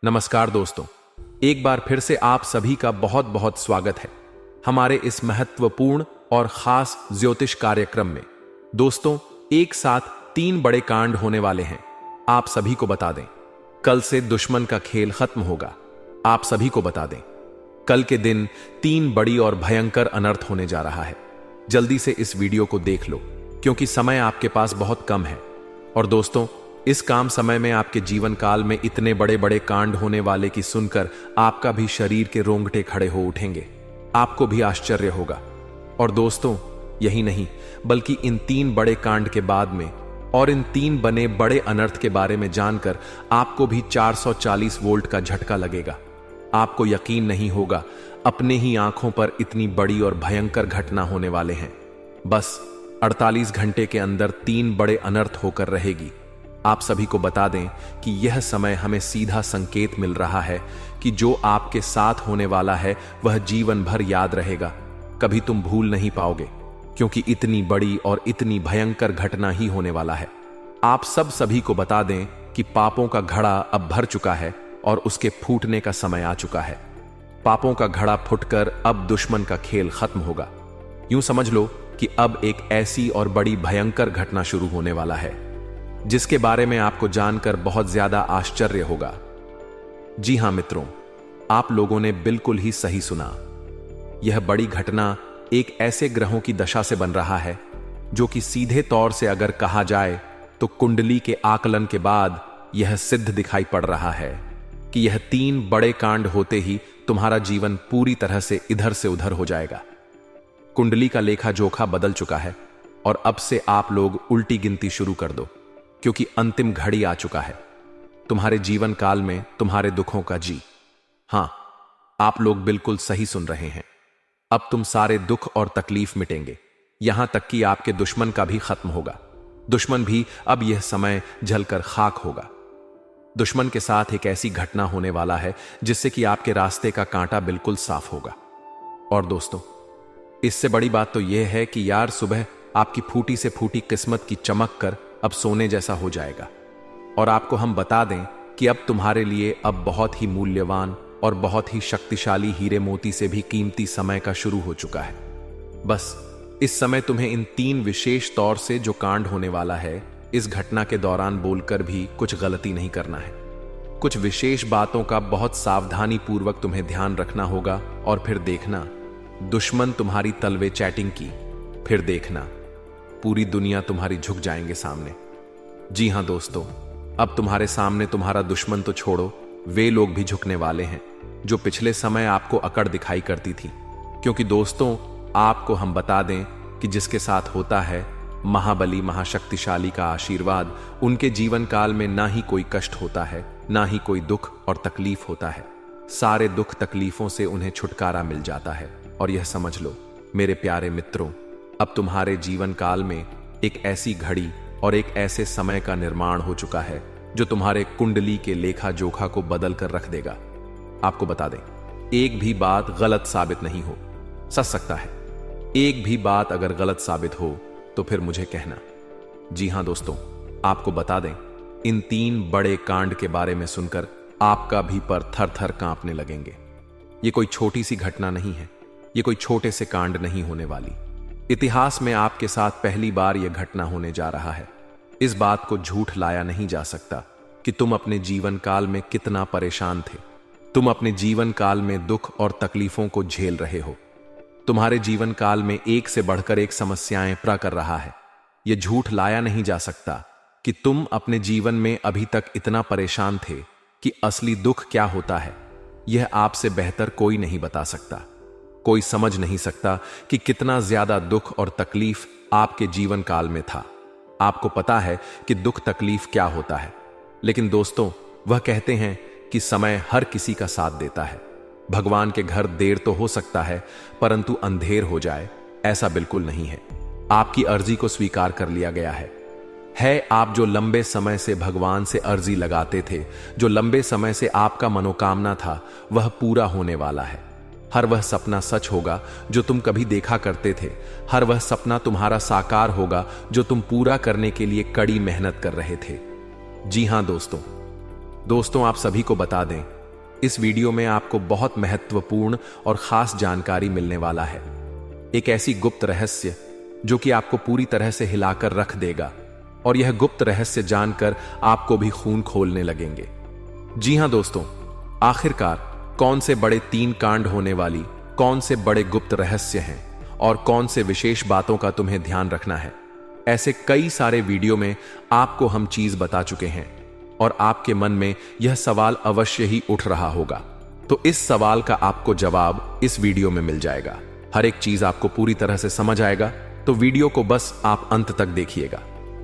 नमस्कार दोस्तों, एक बार फिर से आप सभी का बहुत बहुत स्वागत है हमारे इस महत्वपूर्ण और खास ज्योतिष कार्यक्रम में। दोस्तों, एक साथ 3 बड़े कांड होने वाले हैं। आप सभी को बता दें, कल से दुश्मन का खेल खत्म होगा। आप सभी को बता दें, कल के दिन 3 बड़ी और भयंकर अनर्थ होने जा रहा है। जल्दी से इस वीडियो को देख लो, क्योंकि समय आपके पास बहुत कम है। और दोस्तों, इस काम समय में आपके जीवन काल में इतने बड़े बड़े कांड होने वाले कि सुनकर आपका भी शरीर के रोंगटे खड़े हो उठेंगे। आपको भी आश्चर्य होगा। और दोस्तों, यही नहीं बल्कि इन 3 बड़े कांड के बाद में और इन 3 बने बड़े अनर्थ के बारे में जानकर आपको भी 440 वोल्ट का झटका लगेगा। आपको यकीन नहीं होगा, अपने ही आंखों पर इतनी बड़ी और भयंकर घटना होने वाले हैं। बस 48 घंटे के अंदर 3 बड़े अनर्थ होकर रहेगी। आप सभी को बता दें कि यह समय हमें सीधा संकेत मिल रहा है कि जो आपके साथ होने वाला है वह जीवन भर याद रहेगा। कभी तुम भूल नहीं पाओगे, क्योंकि इतनी बड़ी और इतनी भयंकर घटना ही होने वाला है। आप सभी को बता दें कि पापों का घड़ा अब भर चुका है और उसके फूटने का समय आ चुका है। पापों का घड़ा फुटकर अब दुश्मन का खेल खत्म होगा। यूं समझ लो कि अब एक ऐसी और बड़ी भयंकर घटना शुरू होने वाला है जिसके बारे में आपको जानकर बहुत ज्यादा आश्चर्य होगा। जी हां मित्रों, आप लोगों ने बिल्कुल ही सही सुना। यह बड़ी घटना एक ऐसे ग्रहों की दशा से बन रहा है जो कि सीधे तौर से अगर कहा जाए तो कुंडली के आकलन के बाद यह सिद्ध दिखाई पड़ रहा है कि यह 3 बड़े कांड होते ही तुम्हारा जीवन पूरी तरह से इधर से उधर हो जाएगा। कुंडली का लेखा जोखा बदल चुका है और अब से आप लोग उल्टी गिनती शुरू कर दो, क्योंकि अंतिम घड़ी आ चुका है तुम्हारे जीवन काल में तुम्हारे दुखों का। जी हां, आप लोग बिल्कुल सही सुन रहे हैं। अब तुम सारे दुख और तकलीफ मिटेंगे, यहां तक कि आपके दुश्मन का भी खत्म होगा। दुश्मन भी अब यह समय जलकर खाक होगा। दुश्मन के साथ एक ऐसी घटना होने वाला है जिससे कि आपके रास्ते का कांटा बिल्कुल साफ होगा। और दोस्तों, इससे बड़ी बात तो यह है कि यार, सुबह आपकी फूटी से फूटी किस्मत की चमक कर अब सोने जैसा हो जाएगा। और आपको हम बता दें कि अब तुम्हारे लिए अब बहुत ही मूल्यवान और बहुत ही शक्तिशाली हीरे मोती से भी कीमती समय का शुरू हो चुका है। बस इस समय तुम्हें इन 3 विशेष तौर से जो कांड होने वाला है, इस घटना के दौरान बोलकर भी कुछ गलती नहीं करना है। कुछ विशेष बातों का बहुत सावधानी पूर्वक तुम्हें ध्यान रखना होगा। और फिर देखना, दुश्मन तुम्हारी तलवे चैटिंग की, फिर देखना पूरी दुनिया तुम्हारी झुक जाएंगे सामने। जी हां दोस्तों, अब तुम्हारे सामने तुम्हारा दुश्मन तो छोड़ो, वे लोग भी झुकने वाले हैं जो पिछले समय आपको अकड़ दिखाई करती थी। क्योंकि दोस्तों, आपको हम बता दें कि जिसके साथ होता है महाबली महाशक्तिशाली का आशीर्वाद, उनके जीवन काल में ना ही कोई कष्ट होता है, ना ही कोई दुख और तकलीफ होता है। सारे दुख तकलीफों से उन्हें छुटकारा मिल जाता है। और यह समझ लो मेरे प्यारे मित्रों, अब तुम्हारे जीवन काल में एक ऐसी घड़ी और एक ऐसे समय का निर्माण हो चुका है जो तुम्हारे कुंडली के लेखा जोखा को बदल कर रख देगा। आपको बता दें, एक भी बात गलत साबित नहीं हो सकता है। एक भी बात अगर गलत साबित हो तो फिर मुझे कहना। जी हां दोस्तों, आपको बता दें, इन 3 बड़े कांड के बारे में सुनकर आपका भी पर थर थर कांपने लगेंगे। ये कोई छोटी सी घटना नहीं है, ये कोई छोटे से कांड नहीं होने वाली। इतिहास में आपके साथ पहली बार यह घटना होने जा रहा है। इस बात को झूठ लाया नहीं जा सकता कि तुम अपने जीवन काल में कितना परेशान थे। तुम अपने जीवन काल में दुख और तकलीफों को झेल रहे हो। तुम्हारे जीवन काल में एक से बढ़कर एक समस्याएं प्रा कर रहा है। यह झूठ लाया नहीं जा सकता कि तुम अपने जीवन में अभी तक इतना परेशान थे कि असली दुख क्या होता है यह आपसे बेहतर कोई नहीं बता सकता। कोई समझ नहीं सकता कि कितना ज्यादा दुख और तकलीफ आपके जीवन काल में था। आपको पता है कि दुख तकलीफ क्या होता है, लेकिन दोस्तों, वह कहते हैं कि समय हर किसी का साथ देता है। भगवान के घर देर तो हो सकता है, परंतु अंधेर हो जाए ऐसा बिल्कुल नहीं है। आपकी अर्जी को स्वीकार कर लिया गया है। आप जो लंबे समय से भगवान से अर्जी लगाते थे, जो लंबे समय से आपका मनोकामना था, वह पूरा होने वाला है। हर वह सपना सच होगा जो तुम कभी देखा करते थे। हर वह सपना तुम्हारा साकार होगा जो तुम पूरा करने के लिए कड़ी मेहनत कर रहे थे। जी हां दोस्तों, दोस्तों, आप सभी को बता दें, इस वीडियो में आपको बहुत महत्वपूर्ण और खास जानकारी मिलने वाला है। एक ऐसी गुप्त रहस्य जो कि आपको पूरी तरह से हिलाकर रख देगा, और यह गुप्त रहस्य जानकर आपको भी खून खोलने लगेंगे। जी हां दोस्तों, आखिरकार कौन से बड़े 3 कांड होने वाली कौन से बड़े गुप्त रहस्य हैं और कौन से विशेष बातों का तुम्हें ध्यान रखना है, ऐसे कई सारे वीडियो में आपको हम चीज बता चुके हैं, और आपके मन में यह सवाल अवश्य ही उठ रहा होगा। तो इस सवाल का आपको जवाब इस वीडियो में मिल जाएगा। हर एक चीज आपको पूरी तरह से समझ आएगा, तो वीडियो को बस आप अंत तक देखिएगा।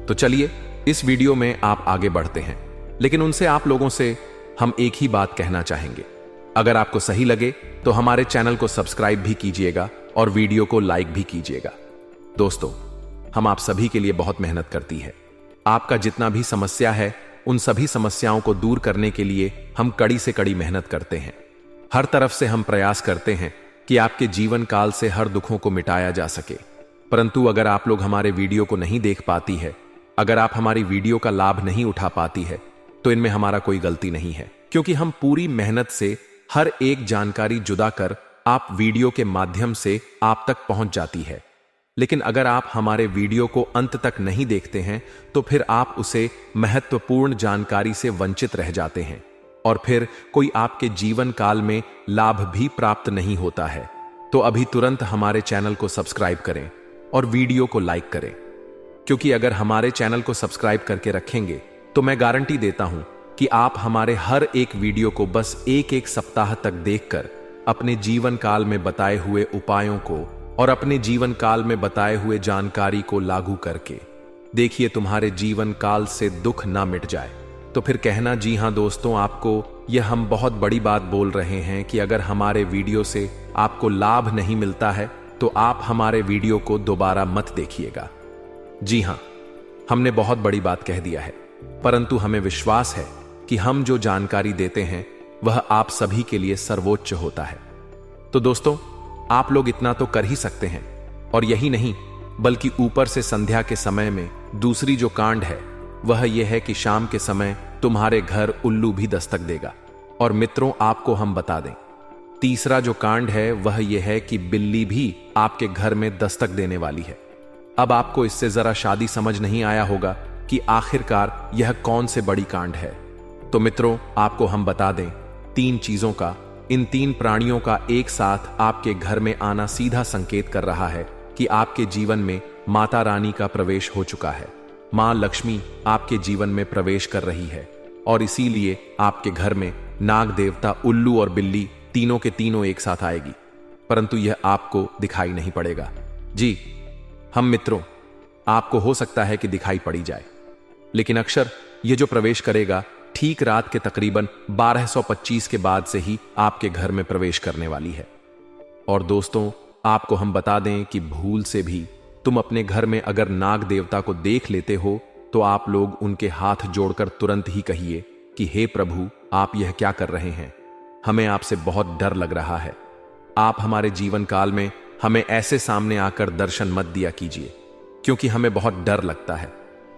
तो चलिए, इस वीडियो में आप आगे बढ़ते हैं, लेकिन उनसे आप लोगों से हम एक ही बात कहना चाहेंगे। अगर आपको सही लगे तो हमारे चैनल को सब्सक्राइब भी कीजिएगा और वीडियो को लाइक भी कीजिएगा। दोस्तों, हम आप सभी के लिए बहुत मेहनत करती है। आपका जितना भी समस्या है, उन सभी समस्याओं को दूर करने के लिए हम कड़ी से कड़ी मेहनत करते हैं। हर तरफ से हम प्रयास करते हैं कि आपके जीवन काल से हर दुखों को मिटाया जा सके। परंतु अगर आप लोग हमारे वीडियो को नहीं देख पाती है, अगर आप हमारी वीडियो का लाभ नहीं उठा पाती है, तो इनमें हमारा कोई गलती नहीं है, क्योंकि हम पूरी मेहनत से हर एक जानकारी जुदा कर आप वीडियो के माध्यम से आप तक पहुंच जाती है। लेकिन अगर आप हमारे वीडियो को अंत तक नहीं देखते हैं, तो फिर आप उसे महत्वपूर्ण जानकारी से वंचित रह जाते हैं, और फिर कोई आपके जीवन काल में लाभ भी प्राप्त नहीं होता है। तो अभी तुरंत हमारे चैनल को सब्सक्राइब करें और वीडियो को लाइक करें, क्योंकि अगर हमारे चैनल को सब्सक्राइब करके रखेंगे तो मैं गारंटी देता हूं कि आप हमारे हर एक वीडियो को बस एक सप्ताह तक देखकर अपने जीवन काल में बताए हुए उपायों को और अपने जीवन काल में बताए हुए जानकारी को लागू करके देखिए, तुम्हारे जीवन काल से दुख ना मिट जाए। तो फिर कहना, जी हां दोस्तों, आपको यह हम बहुत बड़ी बात बोल रहे हैं कि अगर हमारे वीडियो से आपको लाभ नहीं मिलता है तो आप हमारे वीडियो को दोबारा मत देखिएगा। जी हां, हमने बहुत बड़ी बात कह दिया है, परंतु हमें विश्वास है कि हम जो जानकारी देते हैं वह आप सभी के लिए सर्वोच्च होता है। तो दोस्तों, आप लोग इतना तो कर ही सकते हैं, और यही नहीं बल्कि ऊपर से संध्या के समय में दूसरी जो कांड है वह यह है कि शाम के समय तुम्हारे घर उल्लू भी दस्तक देगा। और मित्रों, आपको हम बता दें, तीसरा जो कांड है वह यह है कि बिल्ली भी आपके घर में दस्तक देने वाली है। अब आपको इससे जरा शादी समझ नहीं आया होगा कि आखिरकार यह कौन से बड़ी कांड है। तो मित्रों, आपको हम बता दें, 3 चीजों का, इन 3 प्राणियों का एक साथ आपके घर में आना सीधा संकेत कर रहा है कि आपके जीवन में माता रानी का प्रवेश हो चुका है। मां लक्ष्मी आपके जीवन में प्रवेश कर रही है, और इसीलिए आपके घर में नाग देवता, उल्लू और बिल्ली तीनों के तीनों एक साथ आएगी, परंतु यह आपको दिखाई नहीं पड़ेगा। जी हम मित्रों, आपको हो सकता है कि दिखाई पड़ी जाए, लेकिन अक्षर ये जो प्रवेश करेगा ठीक रात के तकरीबन 1225 के बाद से ही आपके घर में प्रवेश करने वाली है। और दोस्तों, आपको हम बता दें कि भूल से भी तुम अपने घर में अगर नाग देवता को देख लेते हो तो आप लोग उनके हाथ जोड़कर तुरंत ही कहिए कि हे प्रभु, आप यह क्या कर रहे हैं? हमें आपसे बहुत डर लग रहा है। आप हमारे जीवन काल में हमें ऐसे सामने आकर दर्शन मत दिया कीजिए, क्योंकि हमें बहुत डर लगता है।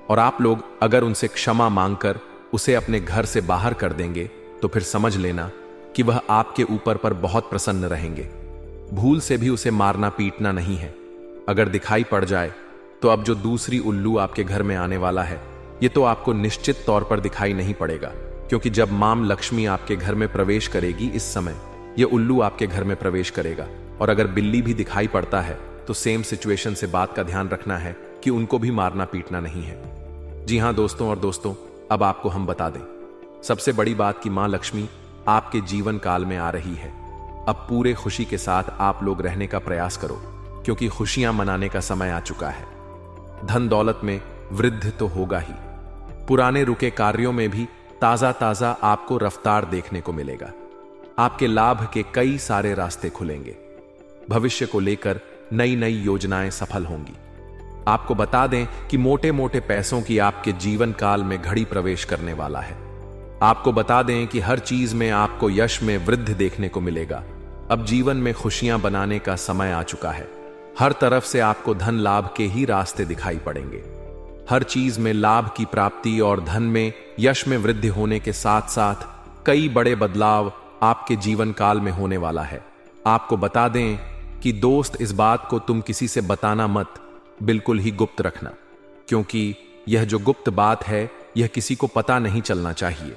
और आप लोग अगर उनसे क्षमा मांगकर उसे अपने घर से बाहर कर देंगे तो फिर समझ लेना कि वह आपके ऊपर पर बहुत प्रसन्न रहेंगे। भूल से भी उसे मारना पीटना नहीं है। अगर दिखाई पड़ जाए तो अब जो दूसरी उल्लू आपके घर में आने वाला है, ये तो आपको निश्चित तौर पर दिखाई नहीं पड़ेगा, क्योंकि जब मां लक्ष्मी आपके घर में प्रवेश करेगी, इस समय ये उल्लू आपके घर में प्रवेश करेगा। और अगर बिल्ली भी दिखाई पड़ता है तो सेम सिचुएशन से बात का ध्यान रखना है कि उनको भी मारना पीटना नहीं है। जी हां दोस्तों, और दोस्तों, अब आपको हम बता दें, सबसे बड़ी बात कि मां लक्ष्मी आपके जीवन काल में आ रही है। अब पूरे खुशी के साथ आप लोग रहने का प्रयास करो, क्योंकि खुशियां मनाने का समय आ चुका है। धन दौलत में वृद्धि तो होगा ही, पुराने रुके कार्यों में भी ताजा ताजा आपको रफ्तार देखने को मिलेगा। आपके लाभ के कई सारे रास्ते खुलेंगे। भविष्य को लेकर नई नई योजनाएं सफल होंगी। आपको बता दें कि मोटे मोटे पैसों की आपके जीवन काल में घड़ी प्रवेश करने वाला है। आपको बता दें कि हर चीज में आपको यश में वृद्धि देखने को मिलेगा। अब जीवन में खुशियां बनाने का समय आ चुका है। हर तरफ से आपको धन लाभ के ही रास्ते दिखाई पड़ेंगे। हर चीज में लाभ की प्राप्ति और धन में, यश में वृद्धि होने के साथ साथ कई बड़े बदलाव आपके जीवन काल में होने वाला है। आपको बता दें कि दोस्त, इस बात को तुम किसी से बताना मत, बिल्कुल ही गुप्त रखना, क्योंकि यह जो गुप्त बात है यह किसी को पता नहीं चलना चाहिए।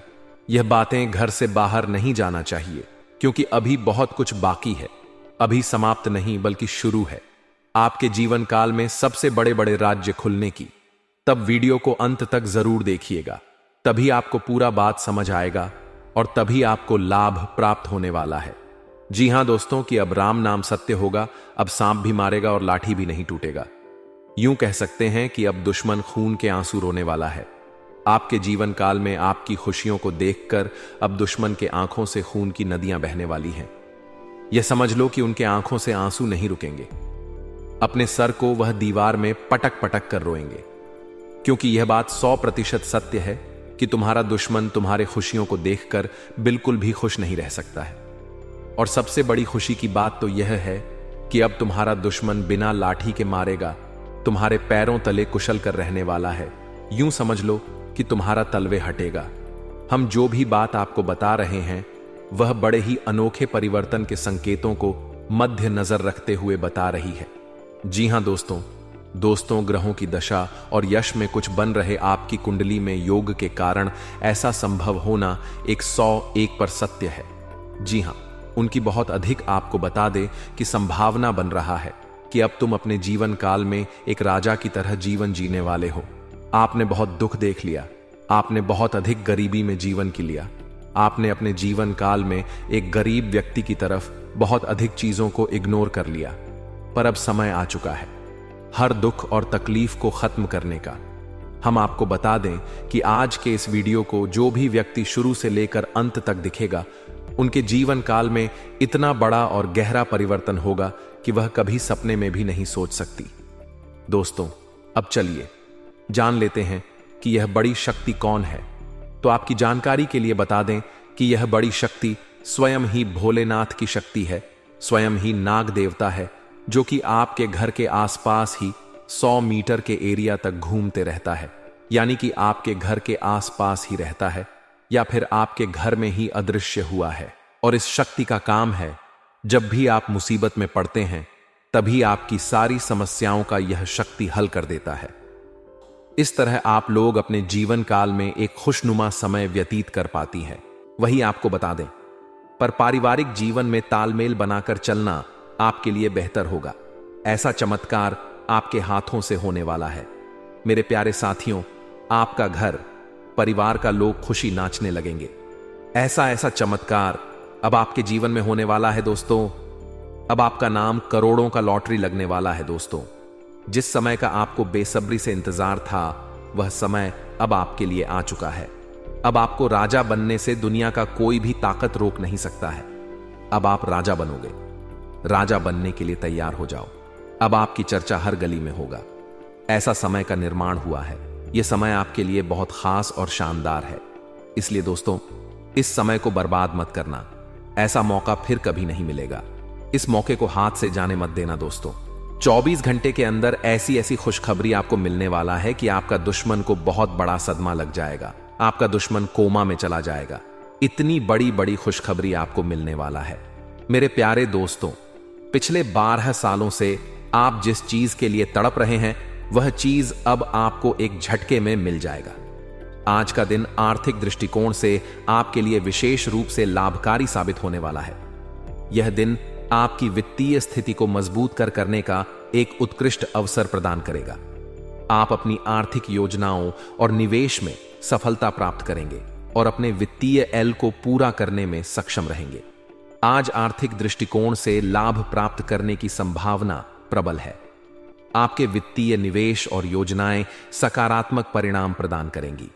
यह बातें घर से बाहर नहीं जाना चाहिए, क्योंकि अभी बहुत कुछ बाकी है। अभी समाप्त नहीं बल्कि शुरू है आपके जीवन काल में सबसे बड़े बड़े राज्य खुलने की। तब वीडियो को अंत तक जरूर देखिएगा, तभी आपको पूरा बात समझ आएगा और तभी आपको लाभ प्राप्त होने वाला है। जी हां दोस्तों, कि अब राम नाम सत्य होगा, अब सांप भी मारेगा और लाठी भी नहीं टूटेगा। यूं कह सकते हैं कि अब दुश्मन खून के आंसू रोने वाला है। आपके जीवन काल में आपकी खुशियों को देखकर अब दुश्मन के आंखों से खून की नदियां बहने वाली हैं। यह समझ लो कि उनके आंखों से आंसू नहीं रुकेंगे। अपने सर को वह दीवार में पटक पटक कर रोएंगे, क्योंकि यह बात 100% सत्य है कि तुम्हारा दुश्मन तुम्हारे खुशियों को देखकर बिल्कुल भी खुश नहीं रह सकता है। और सबसे बड़ी खुशी की बात तो यह है कि अब तुम्हारा दुश्मन बिना लाठी के मारेगा तुम्हारे पैरों तले कुशल कर रहने वाला है। यूं समझ लो कि तुम्हारा तलवे हटेगा। हम जो भी बात आपको बता रहे हैं वह बड़े ही अनोखे परिवर्तन के संकेतों को मध्य नजर रखते हुए बता रही है। जी हां दोस्तों, ग्रहों की दशा और यश में कुछ बन रहे आपकी कुंडली में योग के कारण ऐसा संभव होना 101 पर सत्य है। जी हां, उनकी बहुत अधिक आपको बता दे कि संभावना बन रहा है कि अब तुम अपने जीवन काल में एक राजा की तरह जीवन जीने वाले हो। आपने बहुत दुख देख लिया, आपने बहुत अधिक गरीबी में जीवन की लिया, आपने अपने जीवन काल में एक गरीब व्यक्ति की तरफ बहुत अधिक चीजों को इग्नोर कर लिया। पर अब समय आ चुका है हर दुख और तकलीफ को खत्म करने का। हम आपको बता दें कि आज के इस वीडियो को जो भी व्यक्ति शुरू से लेकर अंत तक दिखेगा, उनके जीवन काल में इतना बड़ा और गहरा परिवर्तन होगा कि वह कभी सपने में भी नहीं सोच सकती। दोस्तों, अब चलिए जान लेते हैं कि यह बड़ी शक्ति कौन है। तो आपकी जानकारी के लिए बता दें कि यह बड़ी शक्ति स्वयं ही भोलेनाथ की शक्ति है, स्वयं ही नाग देवता है, जो कि आपके घर के आसपास ही 100 मीटर के एरिया तक घूमते रहता है। यानी कि आपके घर के आसपास ही रहता है या फिर आपके घर में ही अदृश्य हुआ है। और इस शक्ति का काम है, जब भी आप मुसीबत में पड़ते हैं तभी आपकी सारी समस्याओं का यह शक्ति हल कर देता है। इस तरह आप लोग अपने जीवन काल में एक खुशनुमा समय व्यतीत कर पाती हैं। वही आपको बता दें, पर पारिवारिक जीवन में तालमेल बनाकर चलना आपके लिए बेहतर होगा। ऐसा चमत्कार आपके हाथों से होने वाला है। मेरे प्यारे साथियों, आपका घर, परिवार का लोग खुशी नाचने लगेंगे। ऐसा चमत्कार अब आपके जीवन में होने वाला है दोस्तों। अब आपका नाम करोड़ों का लॉटरी लगने वाला है दोस्तों। जिस समय का आपको बेसब्री से इंतजार था, वह समय अब आपके लिए आ चुका है। अब आपको राजा बनने से दुनिया का कोई भी ताकत रोक नहीं सकता है। अब आप राजा बनोगे। राजा बनने के लिए तैयार हो जाओ। अब आपकी चर्चा हर गली में होगा। ऐसा समय का निर्माण हुआ है। यह समय आपके लिए बहुत खास और शानदार है। इसलिए दोस्तों, इस समय को बर्बाद मत करना। ऐसा मौका फिर कभी नहीं मिलेगा। इस मौके को हाथ से जाने मत देना दोस्तों। 24 घंटे के अंदर ऐसी खुशखबरी आपको मिलने वाला है कि आपका दुश्मन को बहुत बड़ा सदमा लग जाएगा। आपका दुश्मन कोमा में चला जाएगा। इतनी बड़ी खुशखबरी आपको मिलने वाला है। मेरे प्यारे दोस्तों, पिछले 12 सालों से आप जिस चीज के लिए तड़प रहे हैं, वह चीज अब आपको एक झटके में मिल जाएगा। आज का दिन आर्थिक दृष्टिकोण से आपके लिए विशेष रूप से लाभकारी साबित होने वाला है। यह दिन आपकी वित्तीय स्थिति को मजबूत करने का एक उत्कृष्ट अवसर प्रदान करेगा। आप अपनी आर्थिक योजनाओं और निवेश में सफलता प्राप्त करेंगे और अपने वित्तीय एल को पूरा करने में सक्षम रहेंगे। आज आर्थिक दृष्टिकोण से लाभ प्राप्त करने की संभावना प्रबल है। आपके वित्तीय निवेश और योजनाएं सकारात्मक परिणाम प्रदान करेंगी।